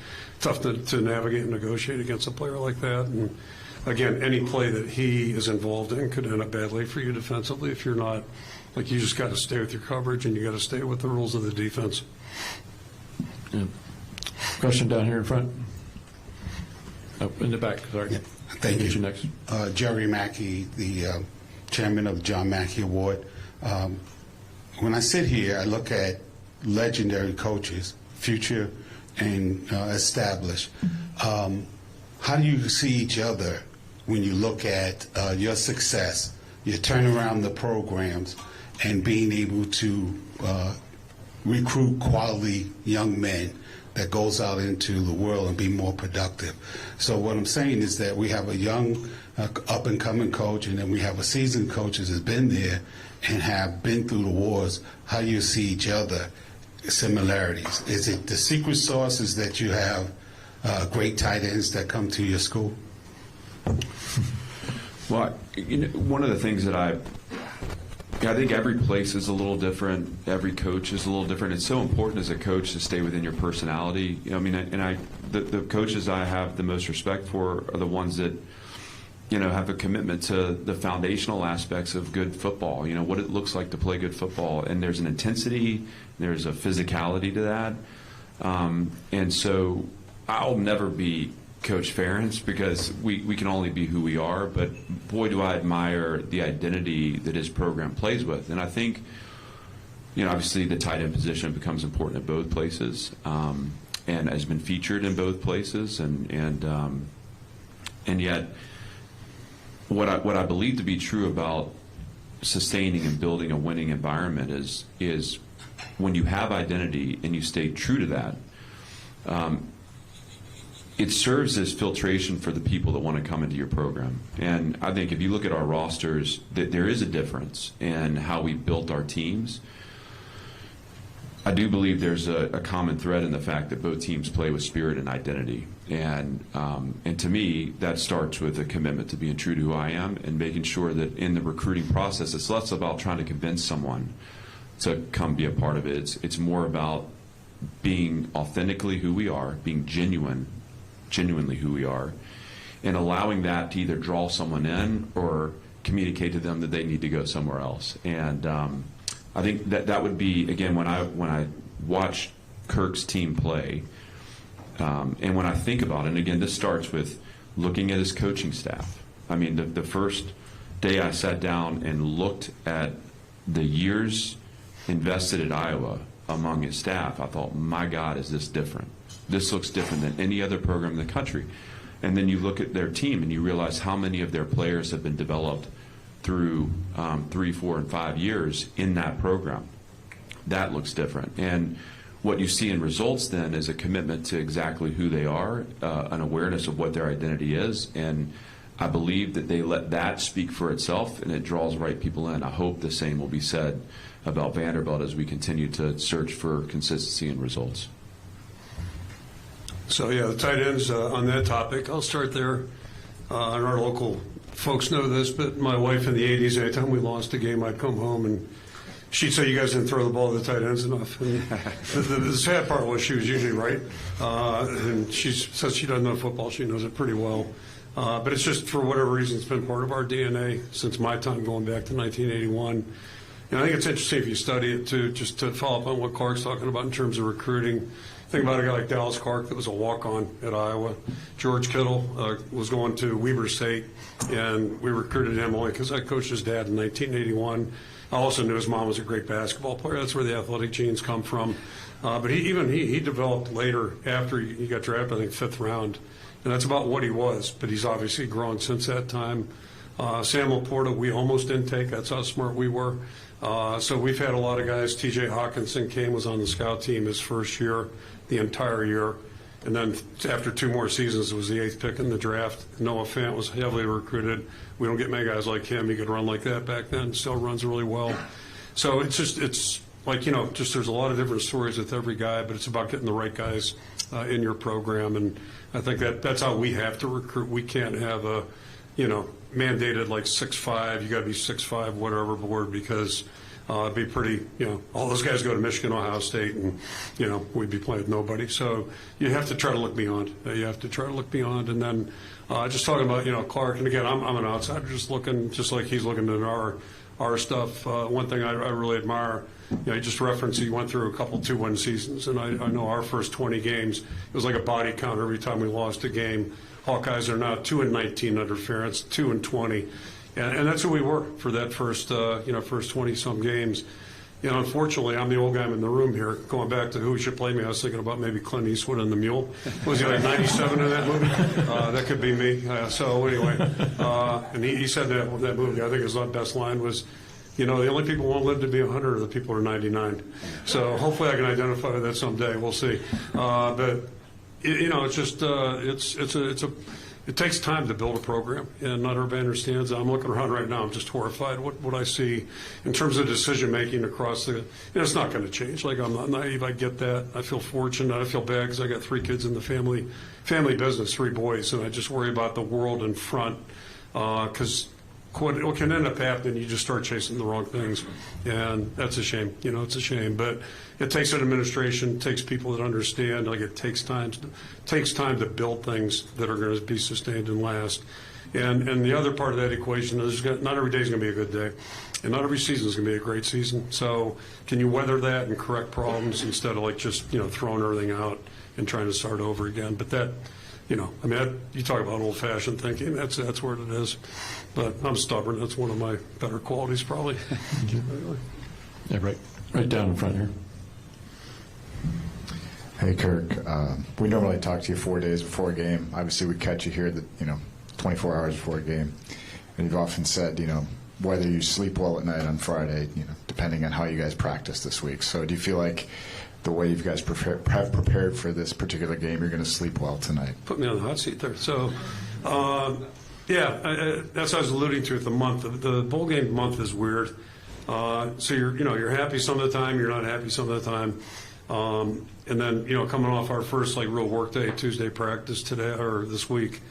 tough to navigate and negotiate against a player like that. And again, any play that he is involved in could end up badly for you defensively if you're not. Like, you just got to stay with your coverage, and you got to stay with the rules of the defense. Yeah. Question down here in front. Oh, in the back, sorry. Yeah. Thank you. Next. Jerry Mackey, the chairman of the John Mackey Award. When I sit here, I look at legendary coaches, future and established. How do you see each other when you look at your success, you turn around the programs, and being able to recruit quality young men that goes out into the world and be more productive? So what I'm saying is that we have a young up-and-coming coach, and then we have a seasoned coach that has been there and have been through the wars. How do you see each other? Similarities. Is it the secret sauce is that you have great tight ends that come to your school? Well, one of the things that I think every place is a little different. Every coach is a little different. It's so important as a coach to stay within your personality. The coaches I have the most respect for are the ones that have a commitment to the foundational aspects of good football. What it looks like to play good football, and there's an intensity, there's a physicality to that, and so I'll never be Coach Ferentz because we can only be who we are, but boy, do I admire the identity that his program plays with. And I think, obviously the tight end position becomes important at both places, and has been featured in both places, and yet what I believe to be true about sustaining and building a winning environment is when you have identity and you stay true to that, it serves as filtration for the people that want to come into your program. And I think if you look at our rosters, that there is a difference in how we built our teams. I do believe there's a common thread in the fact that both teams play with spirit and identity. And to me, that starts with a commitment to being true to who I am and making sure that in the recruiting process, it's less about trying to convince someone to come be a part of it. It's more about being authentically who we are, being genuine, genuinely who we are, and allowing that to either draw someone in or communicate to them that they need to go somewhere else. And I think that would be, again, when I watch Kirk's team play, and when I think about it, and again, this starts with looking at his coaching staff. I mean, the first day I sat down and looked at the years invested at Iowa among his staff, I thought, my God, is this different? This looks different than any other program in the country. And then you look at their team and you realize how many of their players have been developed through 3, 4, and 5 years in that program. That looks different. And what you see in results then is a commitment to exactly who they are, an awareness of what their identity is, and I believe that they let that speak for itself, and it draws right people in. I hope the same will be said about Vanderbilt as we continue to search for consistency and results. So yeah, the tight ends, on that topic, I'll start there. And our local folks know this, but my wife in the 80s, anytime we lost a game, I'd come home and she'd say, you guys didn't throw the ball to the tight ends enough. And the sad part was she was usually right. And she says she doesn't know football. She knows it pretty well. But it's just, for whatever reason, it's been part of our DNA since my time going back to 1981. And I think it's interesting if you study it, too, just to follow up on what Clark's talking about in terms of recruiting. Think about a guy like Dallas Clark that was a walk-on at Iowa. George Kittle was going to Weber State, and we recruited him only because I coached his dad in 1981. I also knew his mom was a great basketball player. That's where the athletic genes come from. But he developed later after he got drafted, I think, 5th round. And that's about what he was. But he's obviously grown since that time. Sam Laporta, we almost didn't take. That's how smart we were. So we've had a lot of guys. T.J. Hawkinson was on the scout team his first year, the entire year. And then after 2 more seasons, it was the 8th pick in the draft. Noah Fant was heavily recruited. We don't get many guys like him. He could run like that back then. Still runs really well. So it's like, just there's a lot of different stories with every guy, but it's about getting the right guys in your program. And I think that's how we have to recruit. We can't have a, mandated like 6'5", you got to be 6'5", whatever board, because it'd be pretty, all those guys go to Michigan, Ohio State, and, we'd be playing with nobody. So you have to try to look beyond. You have to try to look beyond. And then just talking about, Clark, and again, I'm an outsider just looking, just like he's looking at our stuff. One thing I really admire, he just referenced he went through a couple 2-1 seasons, and I know our first 20 games, it was like a body count every time we lost a game. Hawkeyes are now 2-19 under Ferentz, 2-20, and that's who we were for that first 20-some games. Unfortunately, I'm the old guy in the room here. Going back to who should play me, I was thinking about maybe Clint Eastwood in The Mule. Was he like 97 in that movie? That could be me. So anyway, and he said that movie, I think his best line was, the only people who won't live to be 100 are the people who are 99. So hopefully I can identify with that someday. We'll see. But it's just it takes time to build a program, and not everybody understands. I'm looking around right now. I'm just horrified what I see in terms of decision making across the. It's not going to change. Like, I'm not naive. I get that. I feel fortunate. I feel bad because I got 3 kids in the family business, 3 boys, and I just worry about the world in front because. What can end up happening, you just start chasing the wrong things, and that's a shame. It's a shame, but it takes an administration, it takes people that understand. Like, it takes time to build things that are going to be sustained and last. And the other part of that equation is not every day is going to be a good day, and not every season is going to be a great season. So can you weather that and correct problems instead of just throwing everything out and trying to start over again? But that. You talk about old-fashioned thinking. That's where it is. But I'm stubborn. That's one of my better qualities, probably. Yeah, right down in front here. Hey, Kirk. We normally talk to you 4 days before a game. Obviously, we catch you here 24 hours before a game. And you've often said, whether you sleep well at night on Friday, depending on how you guys practice this week. So do you feel like the way you guys have prepared for this particular game, you're going to sleep well tonight? Put me on the hot seat there. So, that's what I was alluding to with the month. The bowl game month is weird. So you're happy some of the time, you're not happy some of the time. And then, coming off our first real work day, Tuesday practice today or this week,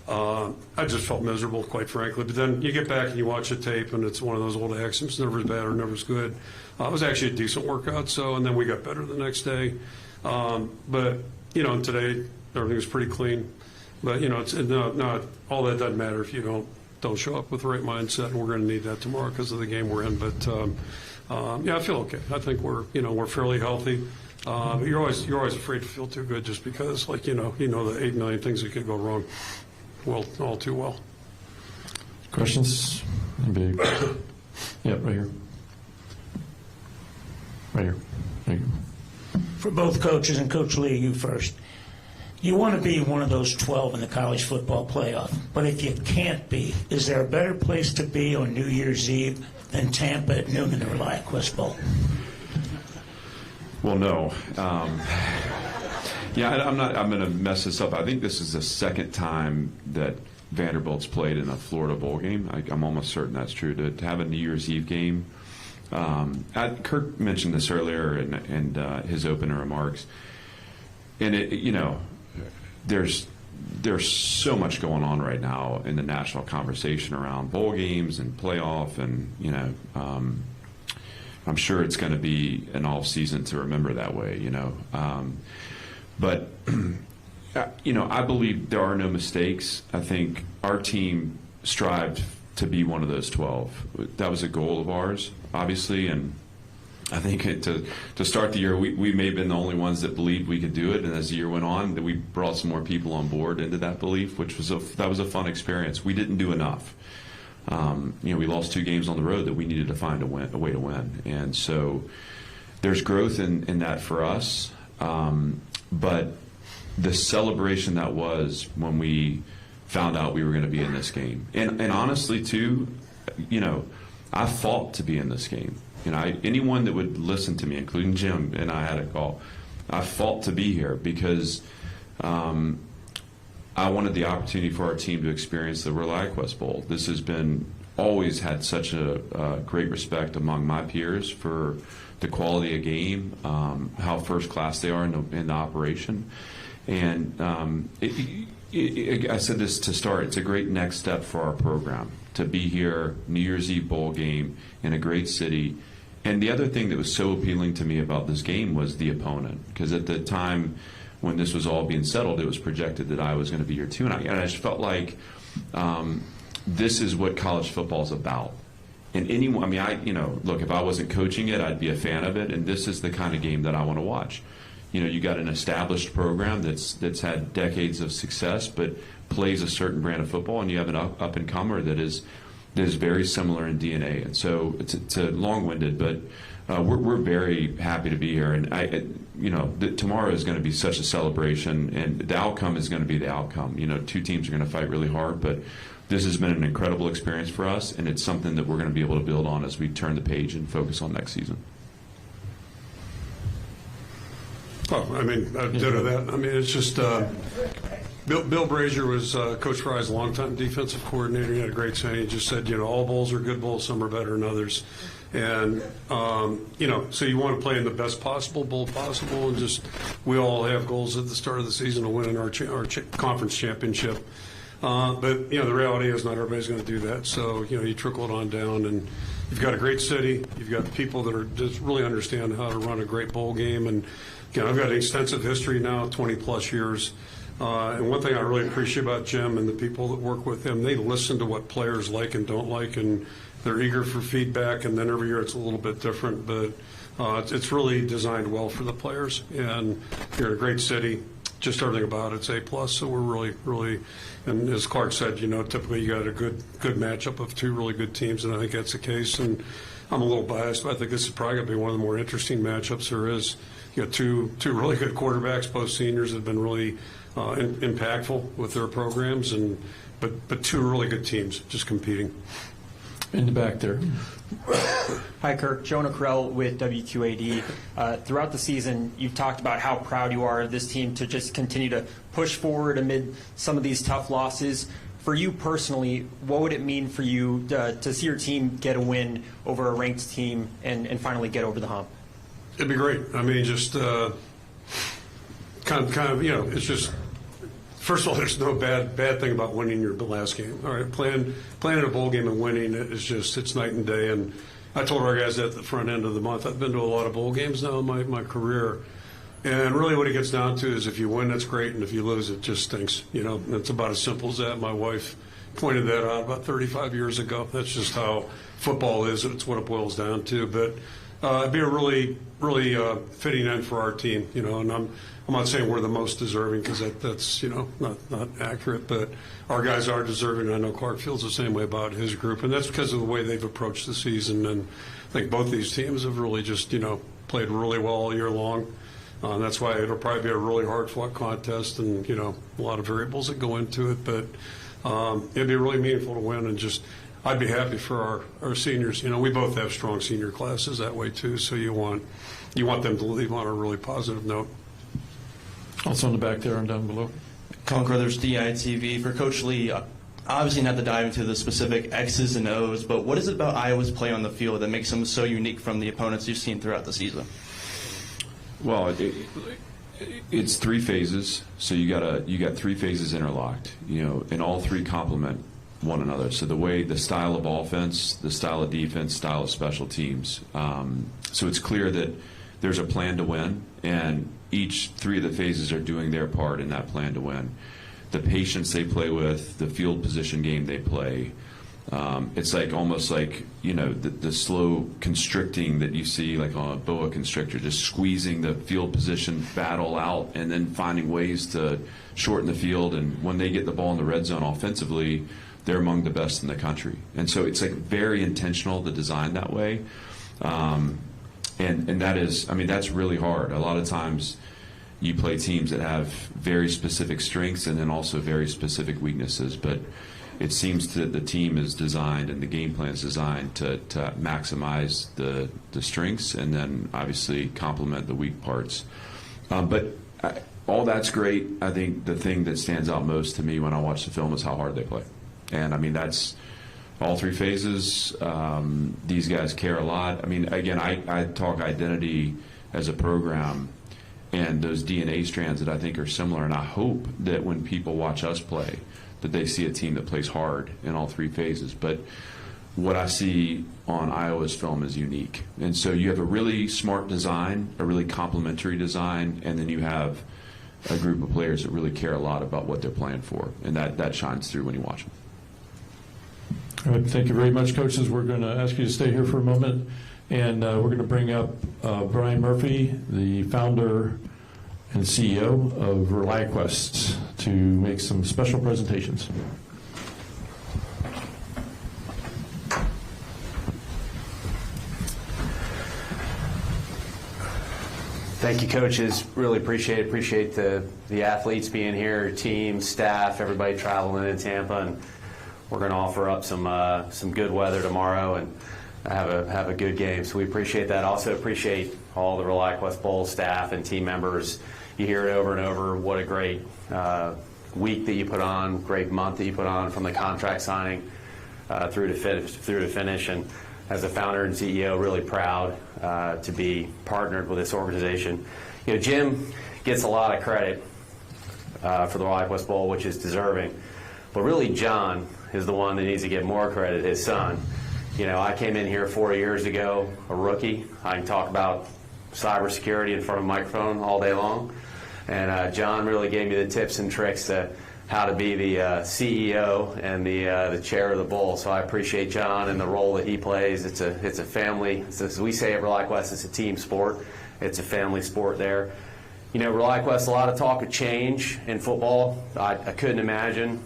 I just felt miserable, quite frankly. But then you get back and you watch the tape, and it's one of those old axioms: never is bad or never is good. It was actually a decent workout. And then we got better the next day. But and today, Everything was pretty clean. But, it's not all that doesn't matter if you don't show up with the right mindset, and we're going to need that tomorrow because of the game we're in. But, I feel okay. I think we're fairly healthy. You're always afraid to feel too good just because, the 8 million things that could go wrong all too well. Questions? Anybody? Yeah, right here. Right here. There you go. For both coaches, and Coach Lee, you first. You want to be one of those 12 in the college football playoff, but if you can't be, is there a better place to be on New Year's Eve than Tampa at noon in the ReliaQuest Bowl? Well, no. I'm going to mess this up. I think this is the second time that Vanderbilt's played in a Florida bowl game. I'm almost certain that's true. To have a New Year's Eve game. Kirk mentioned this earlier in his opening remarks, and there's so much going on right now in the national conversation around bowl games and playoff, and I'm sure it's going to be an off season to remember that way, but I believe there are no mistakes. I think our team strived to be one of those 12. That was a goal of ours, obviously, and I think to start the year, we may have been the only ones that believed we could do it, and as the year went on, we brought some more people on board into that belief, which was that was a fun experience. We didn't do enough. We lost 2 games on the road that we needed to find a way to win, and so there's growth in that for us. But the celebration that was when we found out we were going to be in this game, and honestly too, I fought to be in this game. Anyone that would listen to me, including Jim and I had a call, I fought to be here because I wanted the opportunity for our team to experience the ReliaQuest Bowl. This has always had such a great respect among my peers for the quality of game, how first class they are in the operation. And I said this to start, it's a great next step for our program to be here, New Year's Eve bowl game in a great city. And the other thing that was so appealing to me about this game was the opponent, because at the time when this was all being settled, it was projected that I was going to be here too. And I just felt like this is what college football is about. And anyone, look, if I wasn't coaching it, I'd be a fan of it. And this is the kind of game that I want to watch. You got an established program that's had decades of success, but plays a certain brand of football, and you have an up-and-comer that is very similar in DNA. And so it's a long-winded, but we're very happy to be here. And tomorrow is going to be such a celebration, and the outcome is going to be the outcome. 2 teams are going to fight really hard, but this has been an incredible experience for us, and it's something that we're going to be able to build on as we turn the page and focus on next season. Oh, ditto that. It's just Bill Brazier was Coach Fry's longtime defensive coordinator. He had a great saying. He just said, all bowls are good bowls, some are better than others. And, so you want to play in the best possible bowl possible, and we all have goals at the start of the season to win our conference championship. But, the reality is not everybody's going to do that. So, you trickle it on down, and you've got a great city. You've got people that are just really understand how to run a great bowl game. And, I've got an extensive history now, 20-plus years. And one thing I really appreciate about Jim and the people that work with him, they listen to what players like and don't like, and they're eager for feedback, and then every year it's a little bit different. But it's really designed well for the players. And you're in a great city. Just everything about it's A+. So we're really, really, and as Clark said, typically you got a good matchup of 2 really good teams, and I think that's the case. And I'm a little biased, but I think this is probably going to be one of the more interesting matchups there is. You got two really good quarterbacks, both seniors, that have been really impactful with their programs, but 2 really good teams just competing. In the back there. Hi, Kirk. Jonah Carell with WQAD. Throughout the season, you've talked about how proud you are of this team to just continue to push forward amid some of these tough losses. For you personally, what would it mean for you to see your team get a win over a ranked team and finally get over the hump? It'd be great. Just kind of, it's just, first of all, there's no bad thing about winning your last game. All right, playing in a bowl game and winning it's night and day. And I told our guys at the front end of the month, I've been to a lot of bowl games now in my career. And really what it gets down to is if you win, that's great, and if you lose, it just stinks. You know, it's about as simple as that. My wife pointed that out about 35 years ago. That's just how football is. It's what it boils down to. But it'd be a really fitting end for our team, you know, and I'm not saying we're the most deserving because that's, you know, not accurate, but our guys are deserving. I know Clark feels the same way about his group, and that's because of the way they've approached the season. And I think both these teams have really just, you know, played really well all year long. And that's why it'll probably be a really hard-fought contest and, you know, a lot of variables that go into it. But it'd be really meaningful to win, and just I'd be happy for our seniors. You know, we both have strong senior classes that way, too, so you want them to leave on a really positive note. Also in the back there and down below. Colin Crothers, DITV. For Coach Lee, obviously not to dive into the specific X's and O's, but what is it about Iowa's play on the field that makes them so unique from the opponents you've seen throughout the season? Well, it's three phases, so you got three phases interlocked, you know, and all three complement one another. So the style of offense, the style of defense, style of special teams. So it's clear that there's a plan to win, and each three of the phases are doing their part in that plan to win. The patience they play with, the field position game they play. It's like almost like, you know, the slow constricting that you see like on a boa constrictor, just squeezing the field position battle out and then finding ways to shorten the field. And when they get the ball in the red zone offensively, they're among the best in the country. And so it's like very intentional to design that way. And that is, I mean, that's really hard. A lot of times you play teams that have very specific strengths and then also very specific weaknesses. But it seems that the team is designed and the game plan is designed to maximize the strengths and then obviously complement the weak parts. But all that's great. I think the thing that stands out most to me when I watch the film is how hard they play. And I mean, that's all three phases. These guys care a lot. I mean, again, I talk identity as a program and those DNA strands that I think are similar. And I hope that when people watch us play, that they see a team that plays hard in all three phases. But what I see on Iowa's film is unique. And so you have a really smart design, a really complementary design, and then you have a group of players that really care a lot about what they're playing for. And that shines through when you watch them. All right, thank you very much, coaches. We're going to ask you to stay here for a moment, and we're going to bring up Brian Murphy, the founder and CEO of ReliaQuest, to make some special presentations. Thank you, coaches. Really appreciate the athletes being here, team, staff, everybody traveling in Tampa, and we're going to offer up some good weather tomorrow and have a good game. So we appreciate that. Also appreciate all the ReliaQuest Bowl staff and team members. You hear it over and over. What a great week that you put on, great month that you put on from the contract signing through to finish. And as a founder and CEO, really proud to be partnered with this organization. You know, Jim gets a lot of credit for the ReliaQuest Bowl, which is deserving. But really, John is the one that needs to get more credit, his son. You know, I came in here 4 years ago, a rookie. I can talk about cybersecurity in front of a microphone all day long. And John really gave me the tips and tricks to how to be the CEO and the chair of the bowl. So I appreciate John and the role that he plays. It's a family. As we say at ReliaQuest, it's a team sport. It's a family sport there. You know, ReliaQuest, a lot of talk of change in football. I couldn't imagine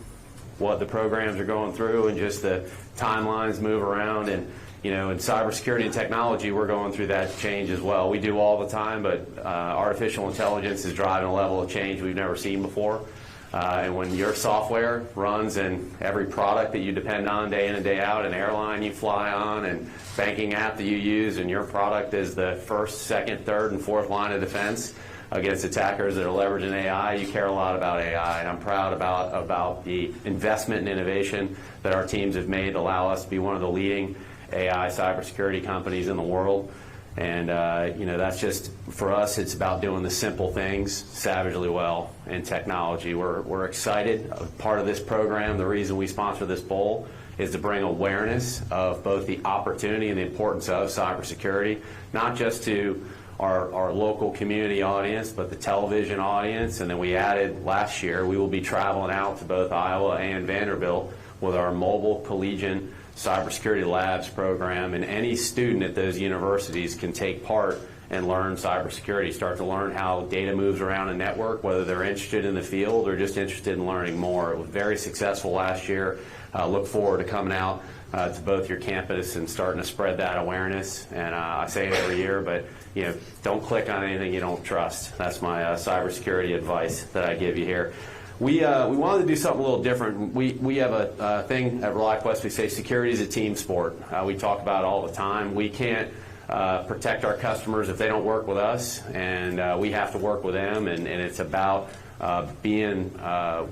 what the programs are going through and just the timelines move around. And you know, in cybersecurity and technology, we're going through that change as well. We do all the time, but artificial intelligence is driving a level of change we've never seen before. And when your software runs in every product that you depend on day in and day out, an airline you fly on, and banking app that you use, and your product is the first, second, third, and fourth line of defense against attackers that are leveraging AI, you care a lot about AI. And I'm proud about the investment and innovation that our teams have made to allow us to be one of the leading AI cybersecurity companies in the world. And you know, that's just, for us, it's about doing the simple things savagely well in technology. We're excited. Part of this program, the reason we sponsor this bowl, is to bring awareness of both the opportunity and the importance of cybersecurity, not just to our local community audience, but the television audience. And then we added last year, we will be traveling out to both Iowa and Vanderbilt with our mobile collegiate cybersecurity labs program. And any student at those universities can take part and learn cybersecurity, start to learn how data moves around a network, whether they're interested in the field or just interested in learning more. It was very successful last year. Look forward to coming out to both your campus and starting to spread that awareness. And I say it every year, but don't click on anything you don't trust. That's my cybersecurity advice that I give you here. We wanted to do something a little different. We have a thing at ReliaQuest. We say security is a team sport. We talk about it all the time. We can't protect our customers if they don't work with us, and we have to work with them. And it's about being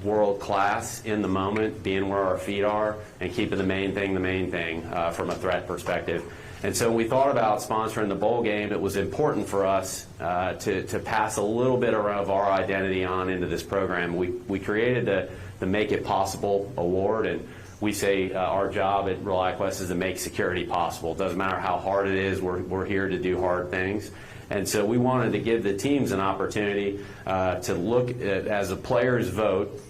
world class in the moment, being where our feet are, and keeping the main thing from a threat perspective. And so when we thought about sponsoring the bowl game, it was important for us to pass a little bit of our identity on into this program. We created the Make It Possible Award, and we say our job at ReliaQuest is to make security possible. It doesn't matter how hard it is, we're here to do hard things. And so we wanted to give the teams an opportunity to look at, as a player's vote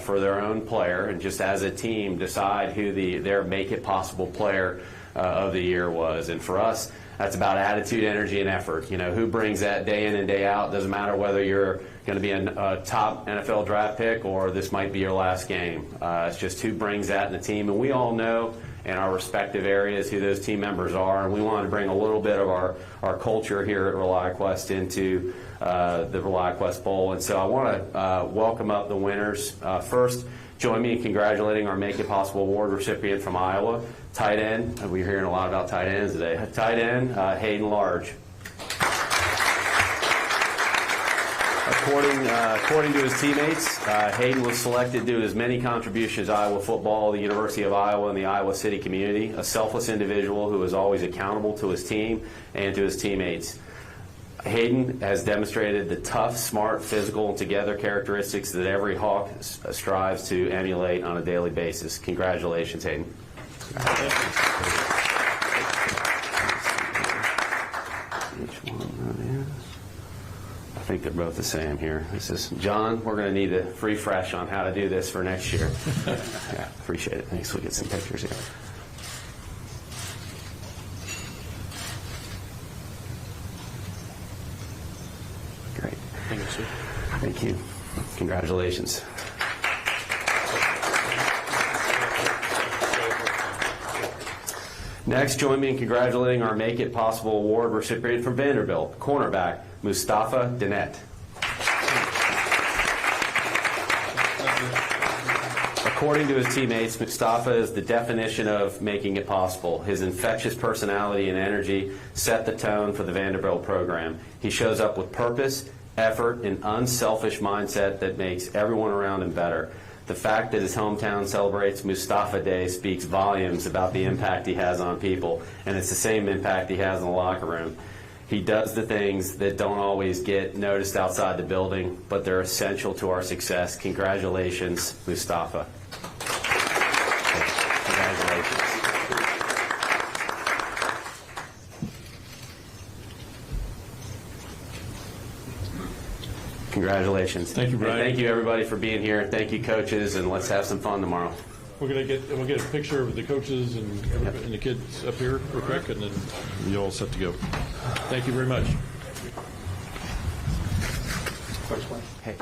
for their own player, and just as a team decide who their Make It Possible player of the year was. And for us, that's about attitude, energy, and effort. Who brings that day in and day out. Doesn't matter whether you're going to be a top NFL draft pick or this might be your last game. It's just who brings that in the team. And we all know in our respective areas who those team members are. And we want to bring a little bit of our culture here at ReliaQuest into the ReliaQuest Bowl. And so I want to welcome up the winners. First, join me in congratulating our Make It Possible Award recipient from Iowa, tight end. We're hearing a lot about tight ends today. Tight end, Hayden Large. According to his teammates, Hayden was selected due to his many contributions to Iowa football, the University of Iowa, and the Iowa City community, a selfless individual who is always accountable to his team and to his teammates. Hayden has demonstrated the tough, smart, physical, and together characteristics that every Hawk strives to emulate on a daily basis. Congratulations, Hayden. I think they're both the same here. This is John. We're going to need a refresh on how to do this for next year. Yeah, appreciate it. Thanks. We'll get some pictures here. Great. Thank you, sir. Thank you. Congratulations. Next, join me in congratulating our Make It Possible Award recipient from Vanderbilt, cornerback Mustafa Dinet. According to his teammates, Mustafa is the definition of making it possible. His infectious personality and energy set the tone for the Vanderbilt program. He shows up with purpose, effort, and unselfish mindset that makes everyone around him better. The fact that his hometown celebrates Mustafa Day speaks volumes about the impact he has on people, and it's the same impact he has in the locker room. He does the things that don't always get noticed outside the building, but they're essential to our success. Congratulations, Mustafa. Congratulations. Congratulations. Thank you, Brian. And thank you, everybody, for being here. Thank you, coaches, and let's have some fun tomorrow. We'll get a picture of the coaches and the kids up here real quick, and then you're all set to go. Thank you very much. Hey.